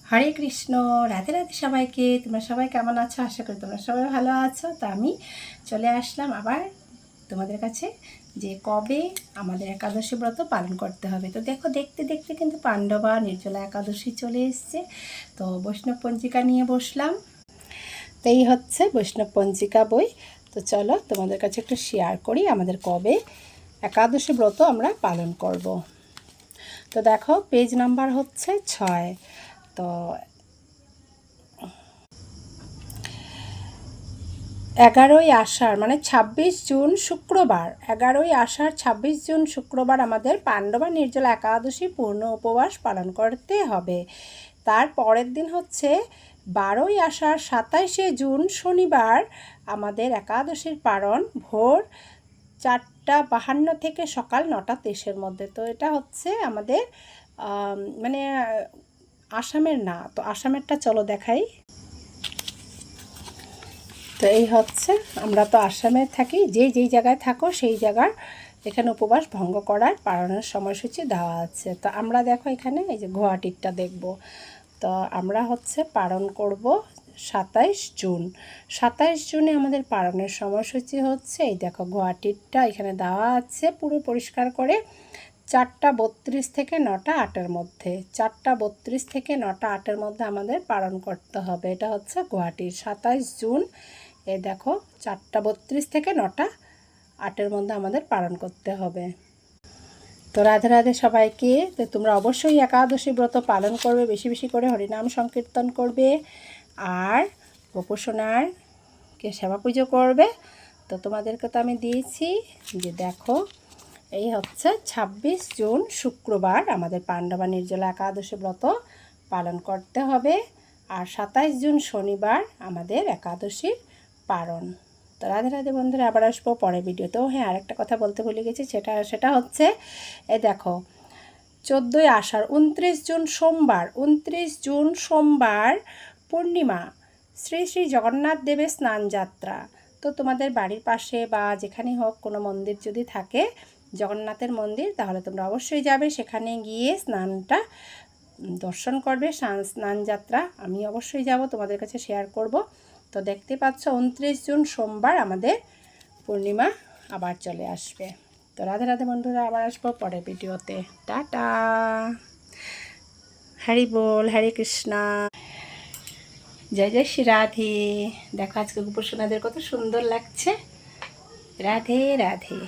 হরে কৃষ্ণ। রাধে রাধে সবাইকে। তোমরা সবাই কেমন আছো? আশা করি তোমরা সবাই ভালো আছো। তো আমি চলে আসলাম আবার তোমাদের কাছে যে কবে আমাদের একাদশী ব্রত পালন করতে হবে। তো দেখো, দেখতে দেখতে কিন্তু পাণ্ডবা নির্জলা একাদশী চলে এসছে। তো বৈষ্ণব পঞ্জিকা নিয়ে বসলাম। তো এই হচ্ছে বৈষ্ণব পঞ্জিকা বই। তো চলো তোমাদের কাছে একটু শেয়ার করি আমাদের কবে একাদশী ব্রত আমরা পালন করব। তো দেখো, পেজ নাম্বার হচ্ছে 6। তো 11ই আষাঢ় মানে 26 জুন শুক্রবার, 11ই আষাঢ় 26 জুন শুক্রবার আমাদের পাণ্ডবা নির্জলা একাদশী পূর্ণ উপবাস পালন করতে হবে। তার পরের দিন হচ্ছে 12ই আষাঢ় 27শে জুন শনিবার আমাদের একাদশীর পালন ভোর 4:52 থেকে সকাল 9:23-এর মধ্যে। তো এটা হচ্ছে আমাদের মানে আসামের না, তো আসামেরটা চলো দেখাই। তো এই হচ্ছে, আমরা তো আসামে থাকি, যেই জায়গায় থাকো সেই জায়গার এখানে উপবাস ভঙ্গ করার পালনের সময়সূচি দেওয়া আছে। তো আমরা দেখো এখানে এই যে গুয়াহাটিরটা দেখব। তো আমরা হচ্ছে পালন করব 27 জুন। 27 জুনে আমাদের পালনের সময়সূচি হচ্ছে এই দেখো, গুয়াহাটিরটা এখানে দেওয়া আছে পুরো পরিষ্কার করে। 4:32 থেকে 9:08-এর মধ্যে, 4:32 থেকে 9:08-এর মধ্যে আমাদের পালন করতে হবে। এটা হচ্ছে গুয়াহাটির 27 জুন। এই দেখো, 4:32 থেকে 9:08-এর মধ্যে আমাদের পালন করতে হবে। তো রাধে রাধে সবাইকে। তো তোমরা অবশ্যই একাদশী ব্রত পালন করবে, বেশি বেশি করে হরিনাম সংকীর্তন করবে আর গোপসোনারকে সেবা পুজো করবে। তো তোমাদেরকে তো আমি দিয়েছি যে দেখো, এই হচ্ছে 26 জুন শুক্রবার আমাদের পাণ্ডবা নির্জলা একাদশী ব্রত পালন করতে হবে। আর 27 জুন শনিবার আমাদের একাদশীর পালন। তো রাধে রাধে বন্ধুরা, আবার আসবো পরের ভিডিওতেও। হ্যাঁ, আরেকটা কথা বলতে ভুলে গেছি, সেটা হচ্ছে এই দেখো, 14ই আষাঢ় 29 জুন সোমবার, 29 জুন সোমবার পূর্ণিমা, শ্রী শ্রী জগন্নাথ দেবের স্নান যাত্রা। তো তোমাদের বাড়ির পাশে বা যেখানেই হোক কোনো মন্দির যদি থাকে, জগন্নাথের মন্দির, তাহলে তোমরা অবশ্যই যাবে, সেখানে গিয়ে স্নানটা দর্শন করবে, স্নান যাত্রা। আমি অবশ্যই যাব, তোমাদের কাছে শেয়ার করব। তো দেখতে পাচ্ছ 29 জুন সোমবার আমাদের পূর্ণিমা আবার চলে আসবে। তো রাধে রাধে বন্ধুরা, আবার আসবো পরের ভিডিওতে। টাটা, হরি বল, হরে কৃষ্ণা, জয় জয় শ্রী রাধে। দেখো আজকে গোপসোনাদের কত সুন্দর লাগছে। রাধে রাধে।